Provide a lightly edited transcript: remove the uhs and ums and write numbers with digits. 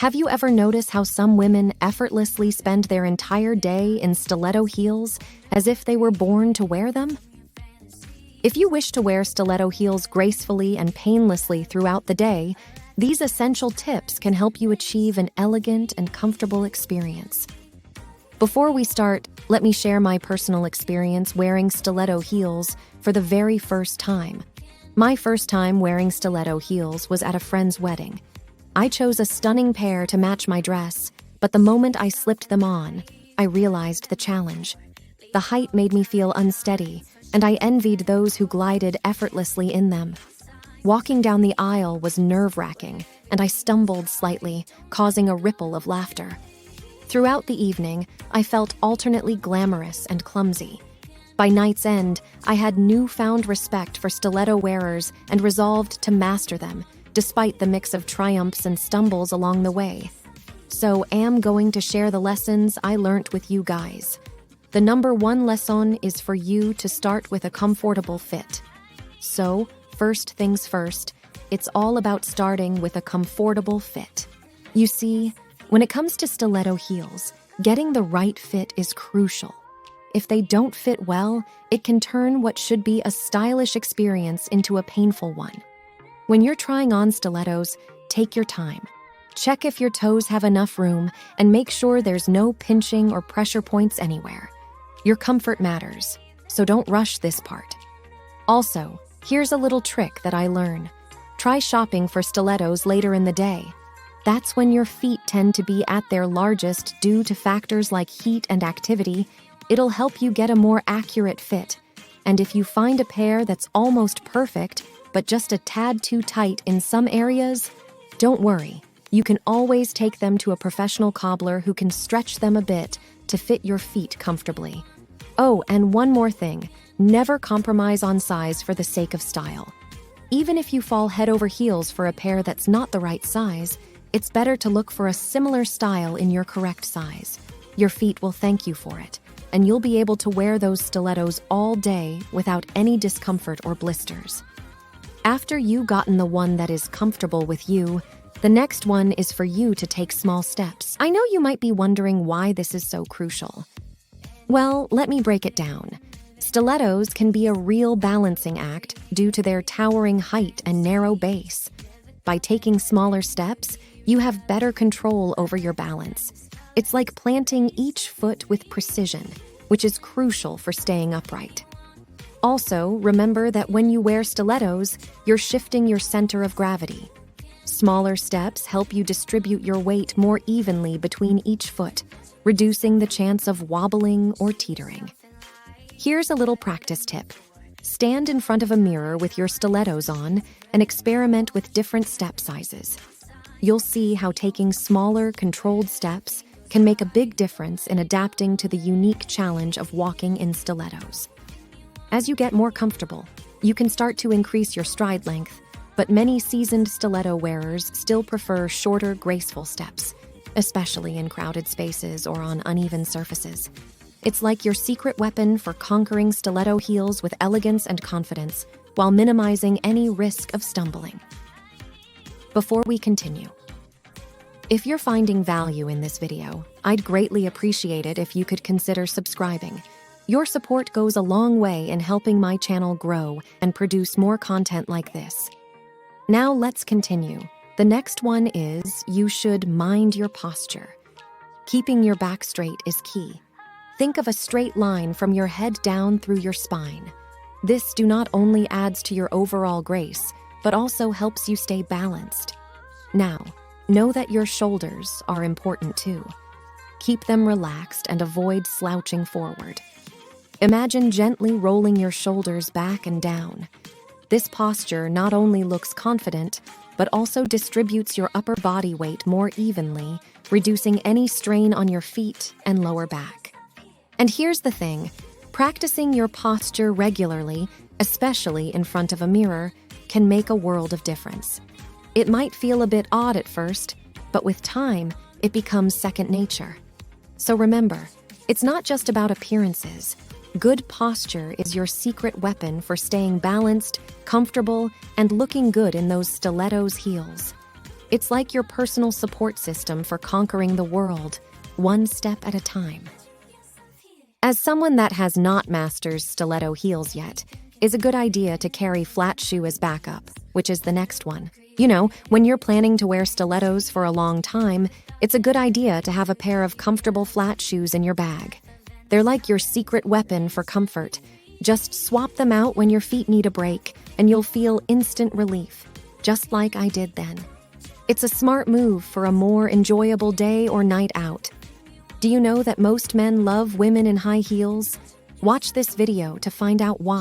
Have you ever noticed how some women effortlessly spend their entire day in stiletto heels as if they were born to wear them? If you wish to wear stiletto heels gracefully and painlessly throughout the day, these essential tips can help you achieve an elegant and comfortable experience. Before we start, let me share my personal experience wearing stiletto heels for the very first time. My first time wearing stiletto heels was at a friend's wedding. I chose a stunning pair to match my dress, but the moment I slipped them on, I realized the challenge. The height made me feel unsteady, and I envied those who glided effortlessly in them. Walking down the aisle was nerve-wracking, and I stumbled slightly, causing a ripple of laughter. Throughout the evening, I felt alternately glamorous and clumsy. By night's end, I had newfound respect for stiletto wearers and resolved to master them, despite the mix of triumphs and stumbles along the way. So am going to share the lessons I learned with you guys. The number one lesson is for you to start with a comfortable fit. So, first things first, it's all about starting with a comfortable fit. You see, when it comes to stiletto heels, getting the right fit is crucial. If they don't fit well, it can turn what should be a stylish experience into a painful one. When you're trying on stilettos, take your time. Check if your toes have enough room and make sure there's no pinching or pressure points anywhere. Your comfort matters, so don't rush this part. Also, here's a little trick that I learned. Try shopping for stilettos later in the day. That's when your feet tend to be at their largest due to factors like heat and activity. It'll help you get a more accurate fit. And if you find a pair that's almost perfect, but just a tad too tight in some areas, don't worry. You can always take them to a professional cobbler who can stretch them a bit to fit your feet comfortably. Oh, and one more thing. Never compromise on size for the sake of style. Even if you fall head over heels for a pair that's not the right size, it's better to look for a similar style in your correct size. Your feet will thank you for it, and you'll be able to wear those stilettos all day without any discomfort or blisters. After you've gotten the one that is comfortable with you, the next one is for you to take small steps. I know you might be wondering why this is so crucial. Well, let me break it down. Stilettos can be a real balancing act due to their towering height and narrow base. By taking smaller steps, you have better control over your balance. It's like planting each foot with precision, which is crucial for staying upright. Also, remember that when you wear stilettos, you're shifting your center of gravity. Smaller steps help you distribute your weight more evenly between each foot, reducing the chance of wobbling or teetering. Here's a little practice tip. Stand in front of a mirror with your stilettos on and experiment with different step sizes. You'll see how taking smaller, controlled steps can make a big difference in adapting to the unique challenge of walking in stilettos. As you get more comfortable, you can start to increase your stride length, but many seasoned stiletto wearers still prefer shorter, graceful steps, especially in crowded spaces or on uneven surfaces. It's like your secret weapon for conquering stiletto heels with elegance and confidence, while minimizing any risk of stumbling. Before we continue, if you're finding value in this video, I'd greatly appreciate it if you could consider subscribing. Your support goes a long way in helping my channel grow and produce more content like this. Now let's continue. The next one is you should mind your posture. Keeping your back straight is key. Think of a straight line from your head down through your spine. This not only adds to your overall grace, but also helps you stay balanced. Now, know that your shoulders are important too. Keep them relaxed and avoid slouching forward. Imagine gently rolling your shoulders back and down. This posture not only looks confident, but also distributes your upper body weight more evenly, reducing any strain on your feet and lower back. And here's the thing, practicing your posture regularly, especially in front of a mirror, can make a world of difference. It might feel a bit odd at first, but with time, it becomes second nature. So remember, it's not just about appearances. Good posture is your secret weapon for staying balanced, comfortable, and looking good in those stilettos heels. It's like your personal support system for conquering the world, one step at a time. As someone that has not mastered stiletto heels yet, it's a good idea to carry flat shoe as backup, which is the next one. You know, when you're planning to wear stilettos for a long time, it's a good idea to have a pair of comfortable flat shoes in your bag. They're like your secret weapon for comfort. Just swap them out when your feet need a break, and you'll feel instant relief, just like I did then. It's a smart move for a more enjoyable day or night out. Do you know that most men love women in high heels? Watch this video to find out why.